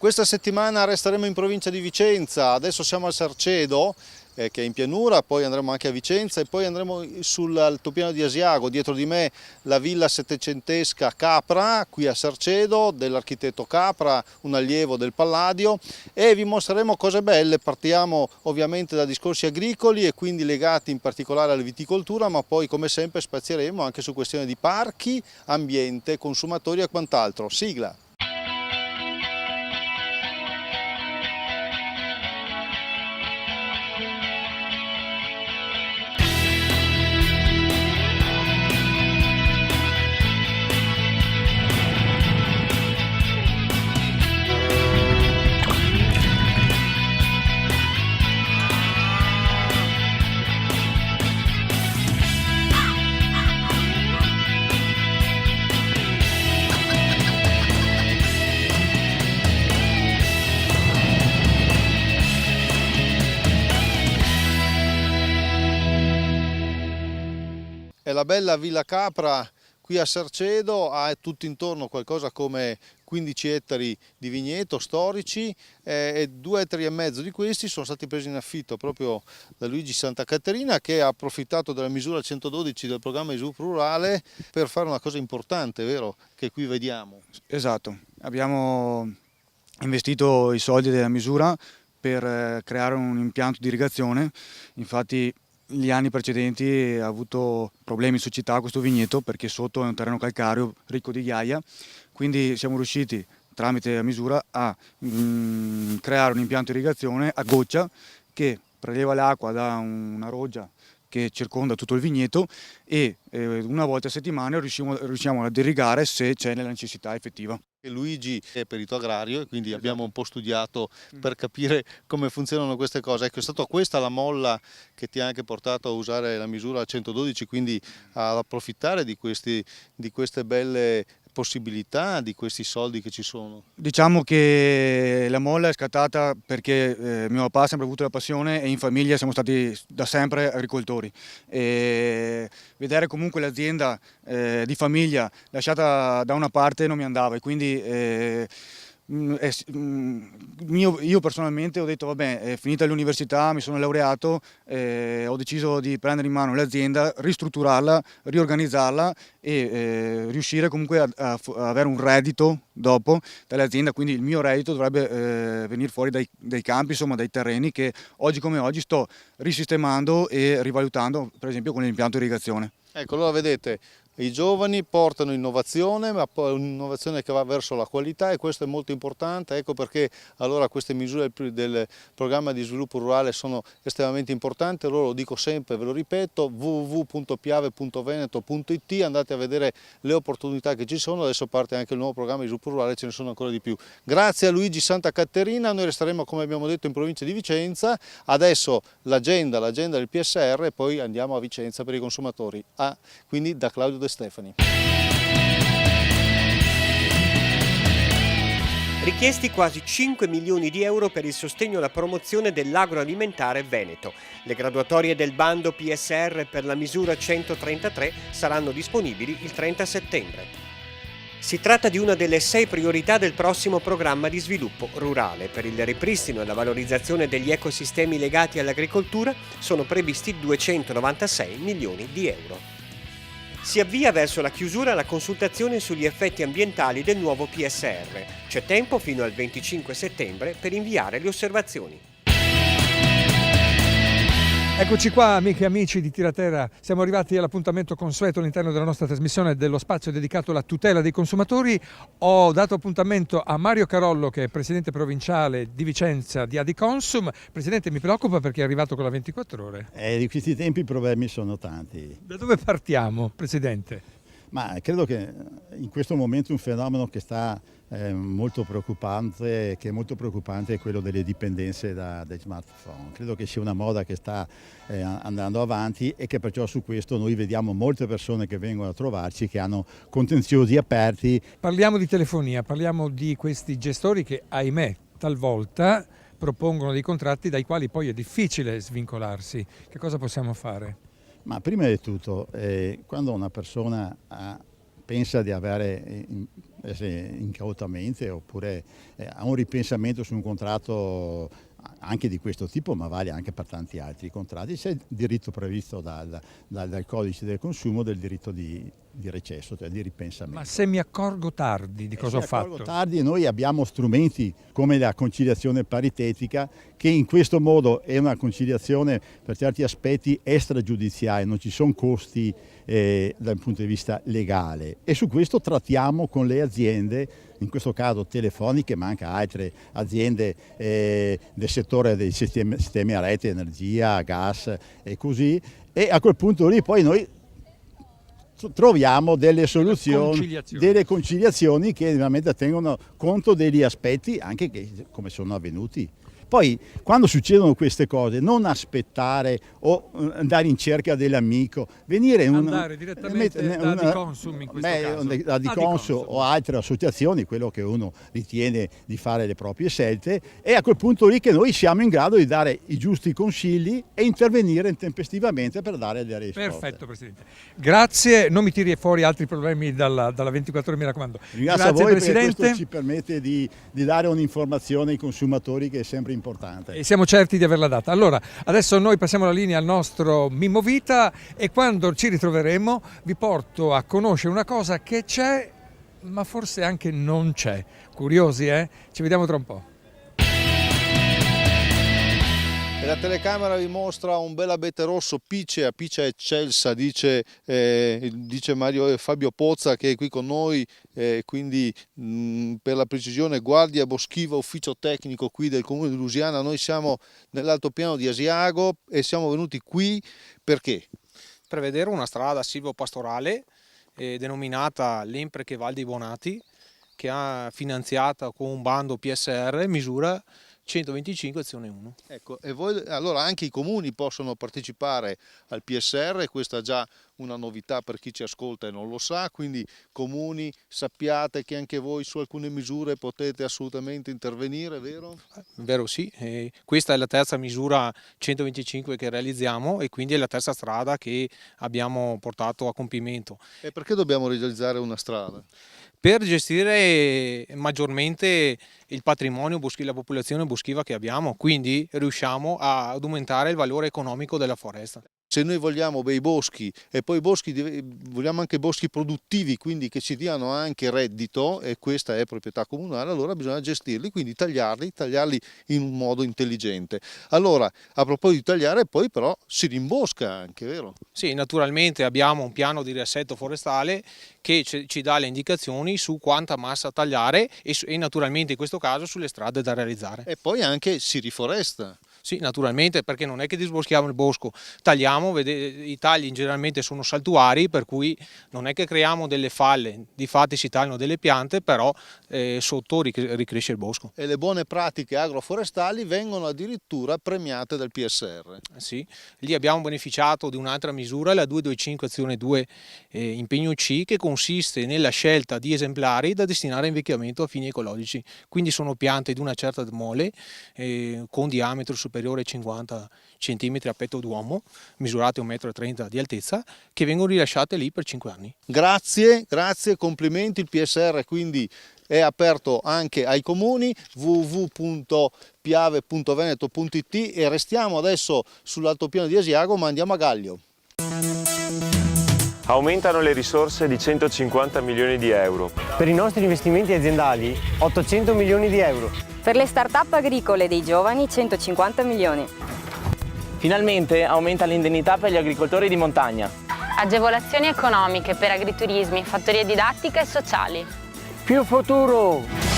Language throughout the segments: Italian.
Questa settimana resteremo in provincia di Vicenza, adesso siamo al Sarcedo, che è in pianura, poi andremo anche a Vicenza e poi andremo sull'altopiano di Asiago. Dietro di me la villa settecentesca Capra, qui a Sarcedo, dell'architetto Capra, un allievo del Palladio, e vi mostreremo cose belle. Partiamo ovviamente da discorsi agricoli e quindi legati in particolare alla viticoltura, ma poi come sempre spazieremo anche su questioni di parchi, ambiente, consumatori e quant'altro. Sigla! È la bella Villa Capra qui a Sarcedo, ha tutto intorno qualcosa come 15 ettari di vigneto storici e 2,5 ettari di questi sono stati presi in affitto proprio da Luigi Santa Caterina, che ha approfittato della misura 112 del programma di sviluppo rurale per fare una cosa importante, vero? Che qui vediamo. Esatto, abbiamo investito i soldi della misura per creare un impianto di irrigazione. Infatti gli anni precedenti ha avuto problemi in siccità questo vigneto perché sotto è un terreno calcareo ricco di ghiaia, quindi siamo riusciti tramite la misura a creare un impianto di irrigazione a goccia che preleva l'acqua da una roggia che circonda tutto il vigneto e una volta a settimana riusciamo ad irrigare se c'è la necessità effettiva. Luigi è perito agrario e quindi abbiamo un po' studiato per capire come funzionano queste cose. Ecco, è stata questa la molla che ti ha anche portato a usare la misura 112, quindi ad approfittare di queste belle possibilità, di questi soldi che ci sono. Diciamo che la molla è scattata perché mio papà ha sempre avuto la passione e in famiglia siamo stati da sempre agricoltori. E vedere comunque l'azienda di famiglia lasciata da una parte non mi andava e quindi io personalmente ho detto vabbè, finita l'università, mi sono laureato, ho deciso di prendere in mano l'azienda, ristrutturarla, riorganizzarla e riuscire comunque a avere un reddito dopo dall'azienda, quindi il mio reddito dovrebbe venire fuori dai campi, insomma dai terreni che oggi come oggi sto risistemando e rivalutando, per esempio con l'impianto irrigazione. Ecco, allora vedete, i giovani portano innovazione, ma poi un'innovazione che va verso la qualità e questo è molto importante. Ecco perché allora queste misure del programma di sviluppo rurale sono estremamente importanti. Allora lo dico sempre, ve lo ripeto, www.piave.veneto.it, andate a vedere le opportunità che ci sono. Adesso parte anche il nuovo programma di sviluppo rurale, ce ne sono ancora di più. Grazie a Luigi Santa Caterina, noi resteremo come abbiamo detto in provincia di Vicenza. Adesso l'agenda del PSR e poi andiamo a Vicenza per i consumatori. Quindi da Claudio De Stefani. Richiesti quasi 5 milioni di euro per il sostegno alla promozione dell'agroalimentare veneto. Le graduatorie del bando PSR per la misura 133 saranno disponibili il 30 settembre. Si tratta di una delle 6 priorità del prossimo programma di sviluppo rurale. Per il ripristino e la valorizzazione degli ecosistemi legati all'agricoltura sono previsti 296 milioni di euro. Si avvia verso la chiusura la consultazione sugli effetti ambientali del nuovo PSR. C'è tempo fino al 25 settembre per inviare le osservazioni. Eccoci qua amiche e amici di Tiraterra, siamo arrivati all'appuntamento consueto all'interno della nostra trasmissione dello spazio dedicato alla tutela dei consumatori. Ho dato appuntamento a Mario Carollo che è presidente provinciale di Vicenza di Adiconsum. Presidente, mi preoccupa perché è arrivato con la 24 ore. Di questi tempi i problemi sono tanti. Da dove partiamo, Presidente? Ma credo che in questo momento un fenomeno che sta molto preoccupante, è quello delle dipendenze dai smartphone. Credo che sia una moda che sta andando avanti e che perciò su questo noi vediamo molte persone che vengono a trovarci che hanno contenziosi aperti. Parliamo di telefonia, parliamo di questi gestori che, ahimè, talvolta propongono dei contratti dai quali poi è difficile svincolarsi. Che cosa possiamo fare? Ma prima di tutto, quando una persona pensa di avere incautamente oppure a un ripensamento su un contratto anche di questo tipo, ma vale anche per tanti altri contratti. C'è il diritto previsto dal codice del consumo del diritto di recesso, cioè di ripensamento. Ma se mi accorgo tardi di cosa ho fatto? Tardi, noi abbiamo strumenti come la conciliazione paritetica, che in questo modo è una conciliazione per certi aspetti extragiudiziale, non ci sono costi dal punto di vista legale, e su questo trattiamo con le aziende, in questo caso telefoniche, ma anche altre aziende del settore dei sistemi a rete, energia, gas e così, e a quel punto lì poi noi troviamo delle soluzioni, delle conciliazioni che veramente tengono conto degli aspetti anche come sono avvenuti. Poi quando succedono queste cose non aspettare o andare in cerca dell'amico, andare direttamente da Adiconsum in questo caso. Da Adiconsum o altre associazioni, quello che uno ritiene di fare le proprie scelte, e a quel punto lì che noi siamo in grado di dare i giusti consigli e intervenire tempestivamente per dare delle risposte. Perfetto Presidente, grazie, non mi tiri fuori altri problemi dalla 24 ore, mi raccomando. Ringrazio a voi, Presidente, perché questo ci permette di dare un'informazione ai consumatori che è sempre importante. E siamo certi di averla data. Allora, adesso noi passiamo la linea al nostro Mimmo Vita, e quando ci ritroveremo vi porto a conoscere una cosa che c'è, ma forse anche non c'è. Curiosi, eh? Ci vediamo tra un po'. E la telecamera vi mostra un bel abete rosso, Picea eccelsa, dice Fabio Pozza, che è qui con noi, quindi per la precisione guardia boschiva, ufficio tecnico qui del comune di Lusiana. Noi siamo nell'altopiano di Asiago e siamo venuti qui perché? Per vedere una strada silvopastorale denominata Lempreche Val dei Bonati, che ha finanziata con un bando PSR misura 125 azione 1. Ecco, e voi, allora anche i comuni possono partecipare al PSR, questa è già una novità per chi ci ascolta e non lo sa, quindi comuni, sappiate che anche voi su alcune misure potete assolutamente intervenire, vero? Vero, sì, questa è la terza misura 125 che realizziamo, e quindi è la terza strada che abbiamo portato a compimento. E perché dobbiamo realizzare una strada? Per gestire maggiormente il patrimonio boschivo, la popolazione boschiva che abbiamo, quindi riusciamo ad aumentare il valore economico della foresta. Se noi vogliamo bei boschi e poi vogliamo anche boschi produttivi, quindi che ci diano anche reddito, e questa è proprietà comunale, allora bisogna gestirli, quindi tagliarli in un modo intelligente. Allora, a proposito di tagliare, poi però si rimbosca anche, vero? Sì, naturalmente abbiamo un piano di riassetto forestale che ci dà le indicazioni su quanta massa tagliare e naturalmente in questo caso sulle strade da realizzare. E poi anche si riforesta. Sì, naturalmente, perché non è che disboschiamo il bosco, tagliamo, i tagli generalmente sono saltuari, per cui non è che creiamo delle falle, difatti si tagliano delle piante, però sotto ricresce il bosco. E le buone pratiche agroforestali vengono addirittura premiate dal PSR. Sì, lì abbiamo beneficiato di un'altra misura, la 225 azione 2 impegno C, che consiste nella scelta di esemplari da destinare a invecchiamento a fini ecologici, quindi sono piante di una certa mole con diametro superiore ai 50 cm a petto d'uomo, misurate 1,30 m di altezza, che vengono rilasciate lì per 5 anni. Grazie, complimenti. Il PSR quindi è aperto anche ai comuni, www.piave.veneto.it, e restiamo adesso sull'altopiano di Asiago, ma andiamo a Gaglio. Aumentano le risorse di 150 milioni di euro. Per i nostri investimenti aziendali 800 milioni di euro. Per le start-up agricole dei giovani 150 milioni. Finalmente aumenta l'indennità per gli agricoltori di montagna. Agevolazioni economiche per agriturismi, fattorie didattiche e sociali. Più futuro!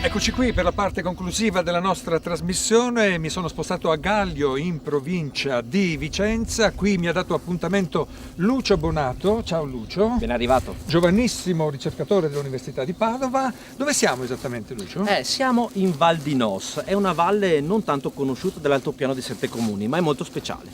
Eccoci qui per la parte conclusiva della nostra trasmissione. Mi sono spostato a Gaglio, in provincia di Vicenza. Qui mi ha dato appuntamento Lucio Bonato. Ciao Lucio. Ben arrivato. Giovanissimo ricercatore dell'Università di Padova. Dove siamo esattamente, Lucio? Siamo in Val di Nos. È una valle non tanto conosciuta dell'altopiano di 7 comuni, ma è molto speciale.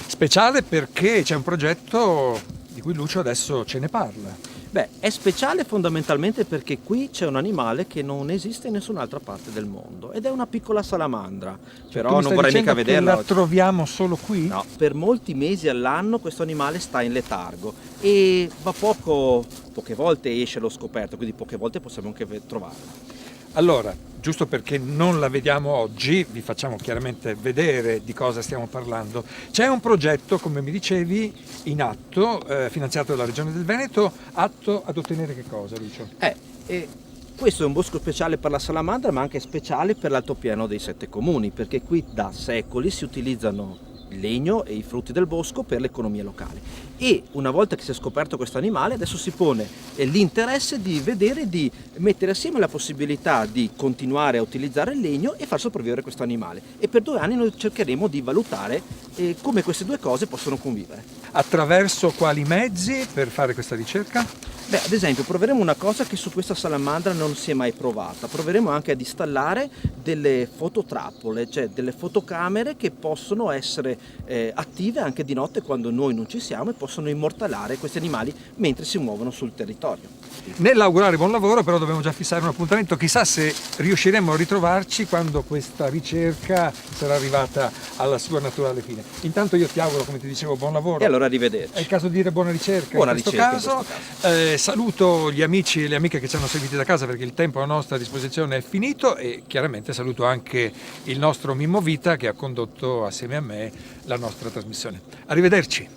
Speciale perché c'è un progetto di cui Lucio adesso ce ne parla. Beh, è speciale fondamentalmente perché qui c'è un animale che non esiste in nessun'altra parte del mondo ed è una piccola salamandra, però non vorrei mica vederla. La troviamo solo qui? No, per molti mesi all'anno questo animale sta in letargo e poche volte esce allo scoperto, quindi poche volte possiamo anche trovarla. Allora, giusto perché non la vediamo oggi, vi facciamo chiaramente vedere di cosa stiamo parlando. C'è un progetto, come mi dicevi, in atto, finanziato dalla Regione del Veneto, atto ad ottenere che cosa, Lucio? Questo è un bosco speciale per la salamandra, ma anche speciale per l'altopiano dei 7 comuni, perché qui da secoli si utilizzano il legno e i frutti del bosco per l'economia locale. E una volta che si è scoperto questo animale, adesso si pone l'interesse di vedere di mettere assieme la possibilità di continuare a utilizzare il legno e far sopravvivere questo animale. E per 2 anni noi cercheremo di valutare come queste due cose possono convivere. Attraverso quali mezzi per fare questa ricerca? Beh, ad esempio, proveremo una cosa che su questa salamandra non si è mai provata. Proveremo anche ad installare delle fototrappole, cioè delle fotocamere che possono essere attive anche di notte quando noi non ci siamo e possono immortalare questi animali mentre si muovono sul territorio. Nell'augurare buon lavoro, però dobbiamo già fissare un appuntamento, chissà se riusciremo a ritrovarci quando questa ricerca sarà arrivata alla sua naturale fine. Intanto io ti auguro, come ti dicevo, buon lavoro. E allora arrivederci. È il caso di dire buona ricerca Buona in questo ricerca caso. Saluto gli amici e le amiche che ci hanno seguiti da casa perché il tempo a nostra disposizione è finito e chiaramente saluto anche il nostro Mimmo Vita che ha condotto assieme a me la nostra trasmissione. Arrivederci.